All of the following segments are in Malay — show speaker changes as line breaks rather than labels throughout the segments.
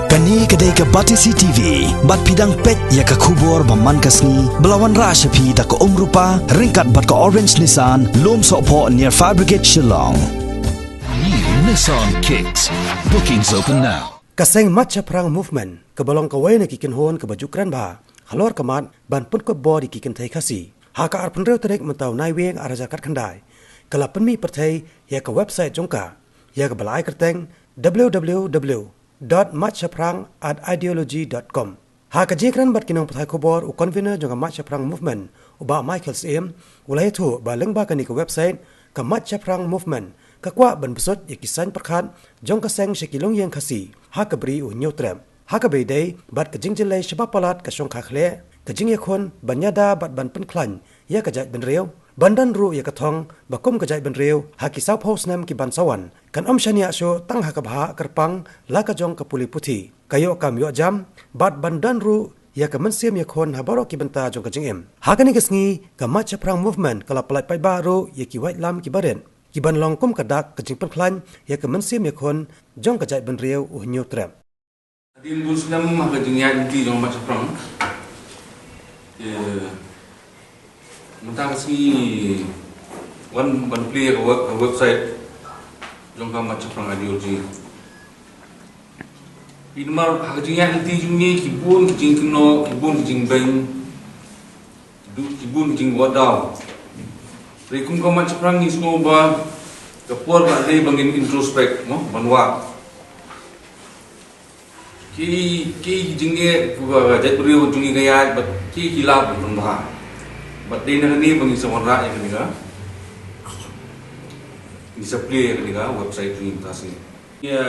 Kani kedai ke Batisi TV, bat pidang pet ya ke kubur baman kasni, belawan rashapi da ke rupa, ringkat bat ke Orange Nissan, lom sokpo near Fire Brigade Shillong.
New Nissan Kicks. Bookings open now.
Kaseng matcha perang movement, kebalong kawai na kikin hon ke baju kran ba, halor kemat, ban pun ke body kikin thai kasi. Haka ar penreu terek mentau nai weng araja kat khandai. Kala penmi perthai ya ke website jongka, ya ke balai kerteng www.matchaprang@ideology.com. Haka jekran bat kinong perthai kobor u convener jongka matcha perang movement, uba Michael Sim, ulai tu ba lengba kani ke website ke matcha perang movement. Kakwa ban besot ya kisan perkhat jong kaseng shekilong yang kasi haka beri u nyotrem haka beidai bat kejing jelai sebab palat ka shong khakhle kejing yakon banyada bat ban penklan ya kajat ben reu bandan ru ya kathong bakum kajat ben reu haki sau pos nam ki ban sawan kan shania sho tang haka bha kerpang la ka jong ka puli puthi kayo kam yo jam bat bandan ru ya ka mensiam yakon habaro ki banta jong kejing em haka ni kesngi ka matcha perang movement kala palai pai baru ya ki white lam ki baren Kiban longkum kadak kejing perklan ya ke mensim ya kon jong kajai ben riau nyu trem.
Adil Muslim maka jengya di jong macam perang. Mentang si one play website jong ka macam perang ideologi. Idmar hak jengya di jungi kibun kejing keno kibun kejing beng kibun kejing wadau. Rekum kau macam perang ni semua bah kepuar ada bangin introspek, no banwa. Ki jengge buat jat beriu jungi gaya, but ki hilap banwa. But di negara ni bangin sewarna yang ketiga. Display yang ketiga website jungi mutasi. Ya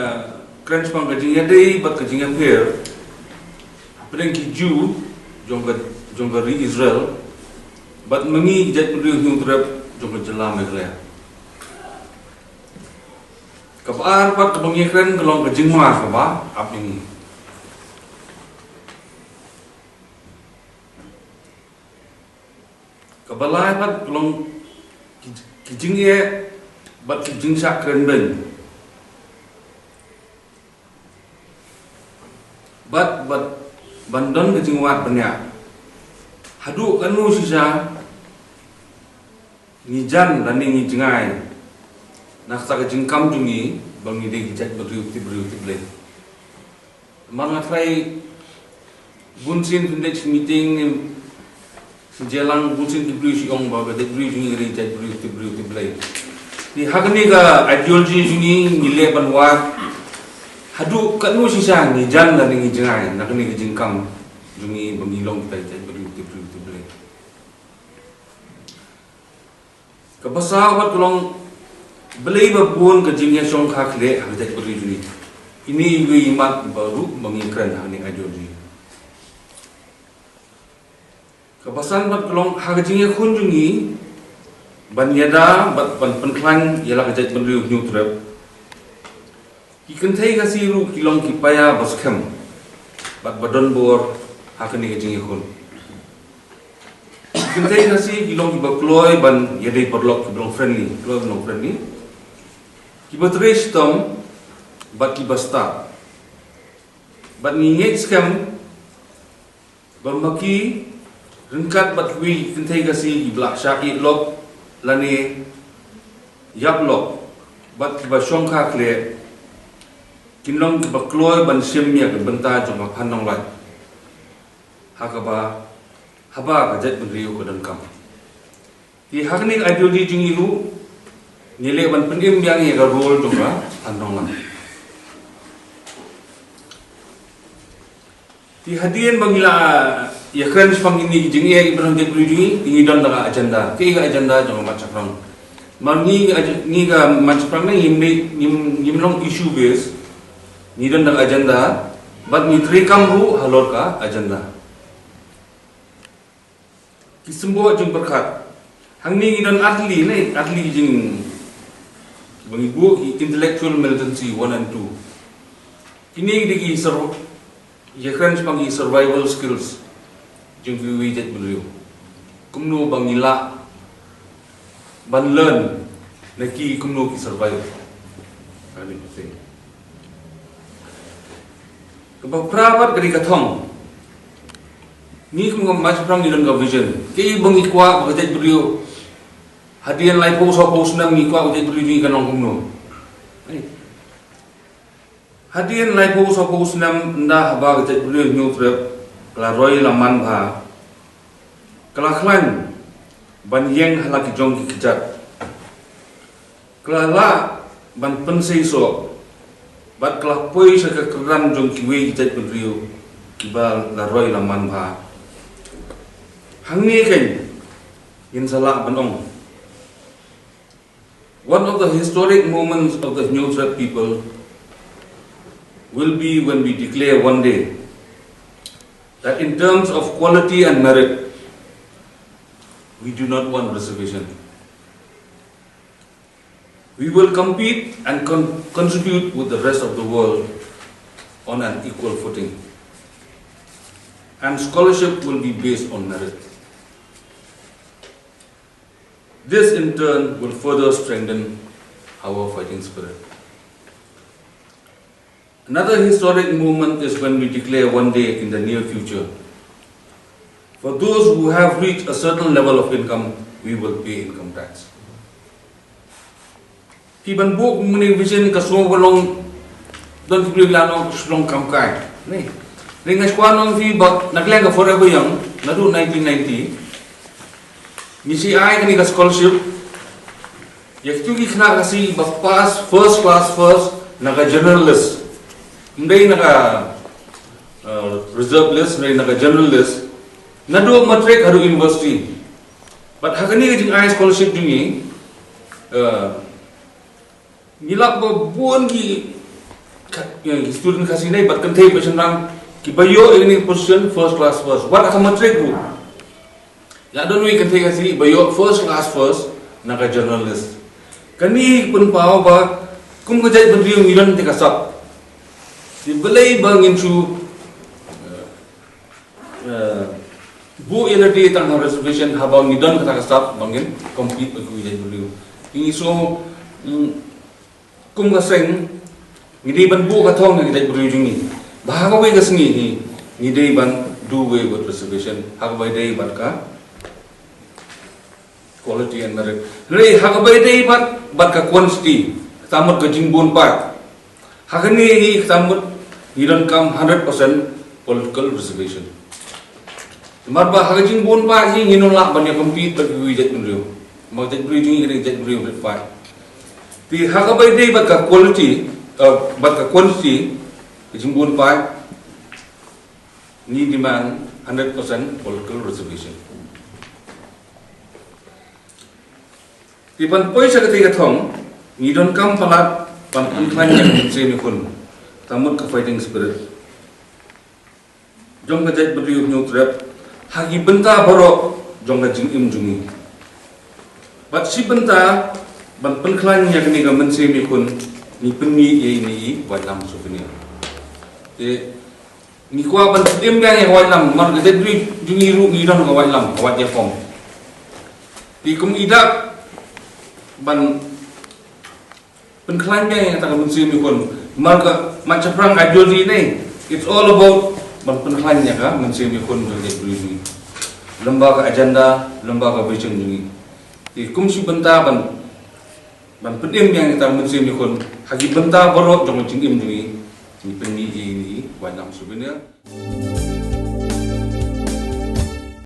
crunch pang kejengnya deh, but kejengnya fair. Perang ki Jew jongga Israel, but mengi jat beriu yang terap jom jelam mereka. Kabar pat kebanyakan kalau kejeng mah kabar apa ini? Kabar pat kalau kejeng ye, bat kejeng sak keren ben. Bat bandon kejeng wat banyak. Hadu kanu sisa ni jan dan ni jengai nak tak jengkam jungi bangi dek jat beriut le mangat rai bunsin index meeting sejalang bunsin diberi si ong baga dek beri jungi ri jat beriut le di hagni ga ideology jungi nile banwa hadu kanu sisa ni jan dan ni jengai nak ni jengkam jungi bangi long tai jat beriut le Kebasa awat kolong beli babun kejingnya song kakle hajat beri juni. Ini ibu imat baru mengikran hanya ideologi. Kebasan bat kolong hajingnya kunjungi banyada bat penklan ialah hajat beri new trap. Ikan thai kasih ru kilong kipaya baskem bat badon bor hakani kejingnya kun. Kita nasi kilong kiba kloy ban yadai perlok kiblong friendly, kloy belong friendly. Kiba trace tom, bat kiba start. Bat nginget scam, bambaki ringkat bat kui kintai kasi kiblak syaki lok lani yap lok. Bat kiba syongka kle, kinong kiba kloy ban siamnya kebenta jom panong lai. Hakaba haba kajat beriu ke dalam kamu. Di hak ni ideologi jungi lu nilai ban pendim yang ia role juga andong lah. Di hadian bangila ya kan sepang ini jungi ia ibrahim jat beriu jungi tinggi dan dalam agenda. Kaya agenda jangan macam perang. Mangi ni ga macam perang ni himlong issue base ni dan dalam agenda. Bat mitri kamu halor ka agenda. Kisembo jeng berkat. Hang ni dan atli jeng bangibu intellectual militancy 1 and 2. Ini digi ya kan sepangi survival skills jeng wijat beliau. Kumno bangila ban learn naki kumno ki survive. Kali penting. Kebaprapat kali katong. Ni kung mas prang ilan ka vision. Kay ibang ikwa pagkajay beriyo. Hadian lai po sa post na ikwa pagkajay beriyo ni kanong kumno. Hadian lai po sa post na nda haba pagkajay beriyo nyo trip. Kala roy laman ba. Kala klan. Banyeng halaki jong kikijat. Kala la ban pensay so. Bat kala poy sa kakaran jong kiwe kikijat beriyo. Kiba la roy laman ba. Hangni kan in salah banong. One of the historic moments of the New Trap people will be when we declare one day that in terms of quality and merit, we do not want reservation. We will compete and contribute with the rest of the world on an equal footing. And scholarship will be based on merit. This in turn will further strengthen our fighting spirit. Another historic moment is when we declare one day in the near future. For those who have reached a certain level of income, we will pay income tax. Kiban buk muni vision kasong walong don kiblano slong kamkai. Ni ringas kwanong fi bak naglenga forever young nadu 1990. Misi ay kani ka scholarship. Yak tu ki khna kasi pass first class first naga generalist. Ndai naga reserve list, ndai naga general list. Nadu matric haru university. But hakani ka jing ay scholarship jungi nilak ba buon ki student kasi nai bat kantay passion rang ki bayo ini position first class first. What asa matric ru? Ya don't we kantay kasi bayo first class first naga journalist. Kani pun pao ba kum kajay berdiri ngilan te kasap. Di belai bangin su bu elati tang reservation habang ngidan kata kasap bangin compete bagu kajay berdiri. Ini so kum kaseng ngidai ban bu katong kajay berdiri jungi. Bahagawe kasngi ngidai ban do way with reservation hagawai dai bat ka quality and merit. Lai hagabai dai bat ka quantity tamut ka jingbon pat. Hagani hi tamut hiran kam 100% political reservation. Marba hagajing bon pat hi nginolak ban ya compete bagi wijat menriu. Mau jat bridging ini jat menriu pat. Ti hagabai dai bat ka quality bat ka quantity jingbon pat ni demand 100% political reservation. Iban poi sa ketika thong ngidon kam palat pan kuntlan yang semi kun tamut ka fighting spirit jong ka jat beriu nyu trap hagi benta baro jong ka jing im jungi bat si benta ban penklan yang ni ka men semi kun ni penni ye ni wat lam souvenir te ni kwa ban tim yang wat lam mar ka jat beriu jungi ru ngidon ka wat lam wat ya fong ti kum idak ban penklan yang tak mesti mikun marga macam perang ideologi ni it's all about ban penklan yang ka mesti mikun jadi beli lembaga agenda lembaga vision ni di kumsi benta ban pedim yang tak mesti mikun hagi benta borok jong jingim ni penni ini wanam souvenir.